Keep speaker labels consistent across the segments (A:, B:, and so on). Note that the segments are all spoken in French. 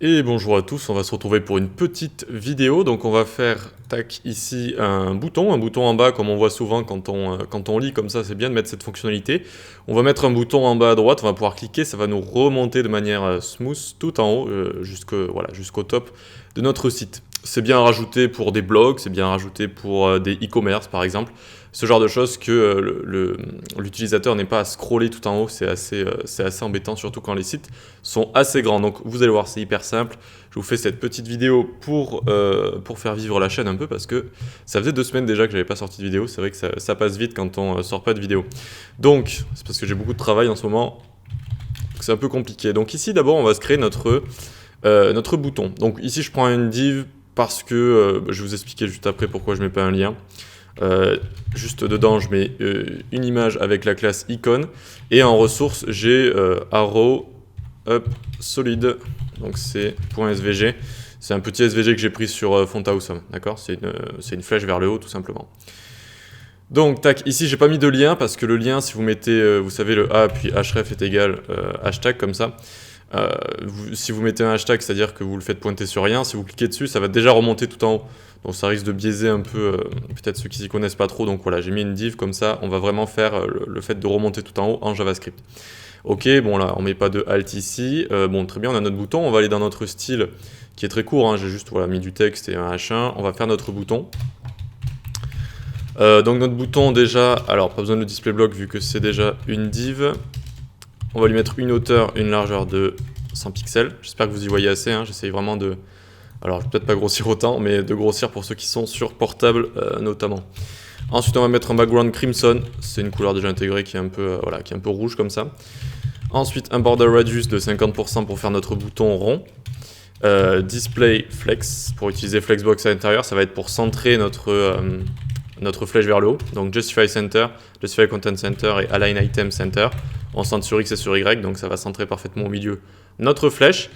A: Et bonjour à tous, on va se retrouver pour une petite vidéo. Donc on va faire, tac, ici un bouton en bas comme on voit souvent quand on lit comme ça, c'est bien de mettre cette fonctionnalité. On va mettre un bouton en bas à droite, on va pouvoir cliquer, ça va nous remonter de manière smooth tout en haut jusqu'au top de notre site. C'est bien rajouté pour des blogs, c'est bien rajouté pour des e-commerce par exemple. Ce genre de choses que l'utilisateur n'ait pas à scroller tout en haut, c'est assez embêtant, surtout quand les sites sont assez grands. Donc vous allez voir, c'est hyper simple. Je vous fais cette petite vidéo pour faire vivre la chaîne un peu, parce que ça faisait 2 semaines déjà que j'avais pas sorti de vidéo. C'est vrai que ça passe vite quand on sort pas de vidéo. Donc, c'est parce que j'ai beaucoup de travail en ce moment, c'est un peu compliqué. Donc ici, d'abord, on va se créer notre bouton. Donc ici, je prends une div parce que je vais vous expliquer juste après pourquoi je mets pas un lien. Juste dedans, je mets une image avec la classe icon, et en ressources, j'ai arrow up solid, donc c'est .svg. C'est un petit SVG que j'ai pris sur Fontawesome, d'accord? C'est une flèche vers le haut tout simplement. Donc tac, ici j'ai pas mis de lien parce que le lien, si vous mettez, vous savez, le A puis href est égal hashtag comme ça. Si vous mettez un hashtag, c'est-à-dire que vous le faites pointer sur rien, si vous cliquez dessus, ça va déjà remonter tout en haut. Donc ça risque de biaiser un peu peut-être ceux qui s'y connaissent pas trop. Donc voilà, j'ai mis une div comme ça, on va vraiment faire le fait de remonter tout en haut en JavaScript. Ok, bon là, on met pas de alt ici. Bon, très bien, on a notre bouton. On va aller dans notre style qui est très court, hein. J'ai juste mis du texte et un H1. On va faire notre bouton. Donc notre bouton déjà, alors pas besoin de display block vu que c'est déjà une div. On va lui mettre une hauteur, une largeur de 100 pixels. J'espère que vous y voyez assez, hein. J'essaye vraiment de... Alors je vais peut-être pas grossir autant, mais de grossir pour ceux qui sont sur portable notamment. Ensuite on va mettre un background crimson, c'est une couleur déjà intégrée qui est un peu, qui est un peu rouge comme ça. Ensuite un border radius de 50% pour faire notre bouton rond. Display flex, pour utiliser flexbox à l'intérieur, ça va être pour centrer notre flèche vers le haut. Donc justify center, justify content center et align item center. On centre sur X et sur Y, donc ça va centrer parfaitement au milieu notre flèche.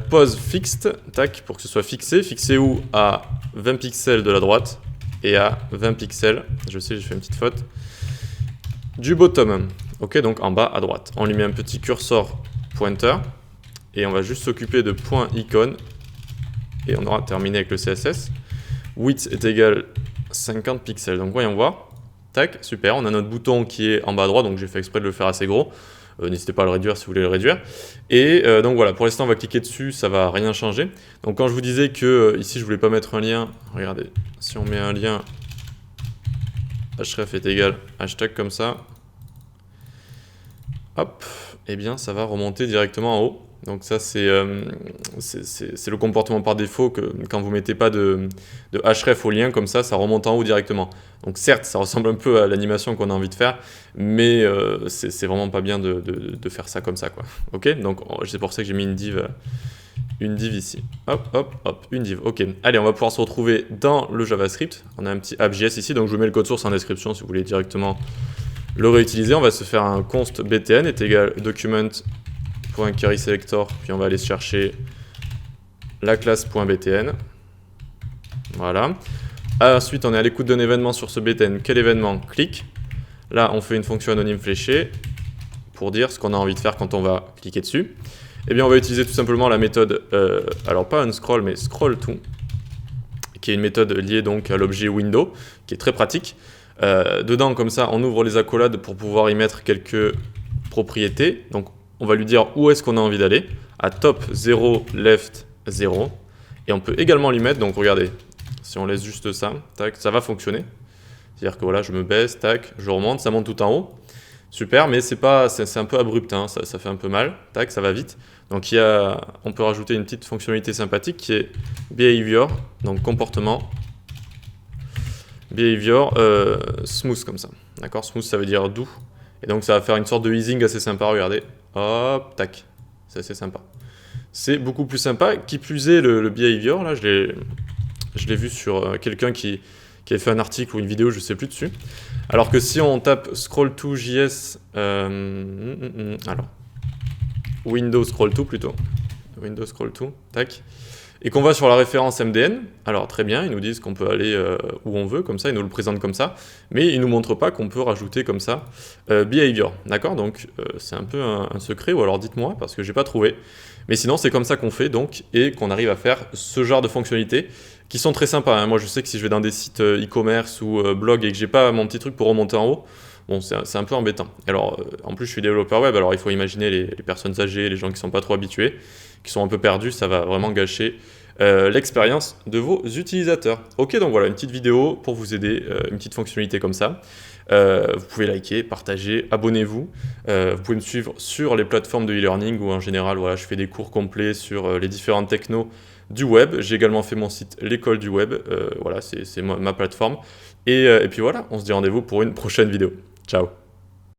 A: Pose fixed, tac, pour que ce soit fixé. Fixé où? À 20 pixels de la droite et à 20 pixels, je sais, j'ai fait une petite faute, du bottom. Ok, donc en bas à droite. On lui met un petit cursor pointer et on va juste s'occuper de point icon et on aura terminé avec le CSS. Width est égal 50 pixels. Donc voyons voir. Tac, super, on a notre bouton qui est en bas à droite, donc j'ai fait exprès de le faire assez gros. N'hésitez pas à le réduire si vous voulez le réduire. Et donc voilà, pour l'instant on va cliquer dessus, ça va rien changer. Donc quand je vous disais que ici je voulais pas mettre un lien, regardez, si on met un lien, href est égal hashtag comme ça, hop, et bien ça va remonter directement en haut. Donc ça c'est le comportement par défaut, que quand vous mettez pas de href au lien comme ça remonte en haut directement. Donc certes ça ressemble un peu à l'animation qu'on a envie de faire, mais c'est vraiment pas bien de faire ça comme ça, quoi. Ok, donc c'est pour ça que j'ai mis une div ici. Hop, hop, hop, une div. Ok, allez, on va pouvoir se retrouver dans le JavaScript. On a un petit app.js ici, donc je vous mets le code source en description si vous voulez directement le réutiliser. On va se faire un const btn est égal document.querySelector, puis on va aller chercher la classe .btn. Voilà. Ensuite, on est à l'écoute d'un événement sur ce btn. Quel événement? Clic. Là, on fait une fonction anonyme fléchée pour dire ce qu'on a envie de faire quand on va cliquer dessus. Eh bien, on va utiliser tout simplement la méthode, alors pas unscroll, mais scroll_to, qui est une méthode liée donc à l'objet window, qui est très pratique. Dedans, comme ça, on ouvre les accolades pour pouvoir y mettre quelques propriétés. Donc, on va lui dire où est-ce qu'on a envie d'aller. À top 0, left 0. Et on peut également lui mettre, donc regardez, si on laisse juste ça, tac, ça va fonctionner. C'est-à-dire que voilà, je me baisse, tac, je remonte, ça monte tout en haut. Super, mais c'est un peu abrupt, hein, ça fait un peu mal. Tac, ça va vite. Donc on peut rajouter une petite fonctionnalité sympathique qui est behavior, donc comportement. Behavior smooth comme ça. D'accord, smooth ça veut dire doux. Et donc ça va faire une sorte de easing assez sympa, regardez. Hop, tac. C'est assez sympa. C'est beaucoup plus sympa. Qui plus est, le behavior, là, je l'ai vu sur quelqu'un qui avait fait un article ou une vidéo, je sais plus dessus. Alors que si on tape scroll2.js, alors, Windows scroll2 plutôt. Windows scroll2, tac. et qu'on va sur la référence MDN, alors très bien, ils nous disent qu'on peut aller où on veut, comme ça, ils nous le présentent comme ça, mais ils ne nous montrent pas qu'on peut rajouter comme ça behavior, d'accord? Donc c'est un peu un secret, ou alors dites-moi, parce que j'ai pas trouvé. Mais sinon, c'est comme ça qu'on fait, donc, et qu'on arrive à faire ce genre de fonctionnalités, qui sont très sympas, hein. Moi, je sais que si je vais dans des sites e-commerce ou blog et que j'ai pas mon petit truc pour remonter en haut, bon, c'est un peu embêtant. Alors, en plus, je suis développeur web, alors il faut imaginer les personnes âgées, les gens qui sont pas trop habitués, qui sont un peu perdus, ça va vraiment gâcher l'expérience de vos utilisateurs. Ok, donc voilà, une petite vidéo pour vous aider, une petite fonctionnalité comme ça. Vous pouvez liker, partager, abonnez-vous. Vous pouvez me suivre sur les plateformes de e-learning où en général, voilà, je fais des cours complets sur les différentes technos du web. J'ai également fait mon site L'école du web. Voilà, c'est ma plateforme. Et puis voilà, on se dit rendez-vous pour une prochaine vidéo. Ciao!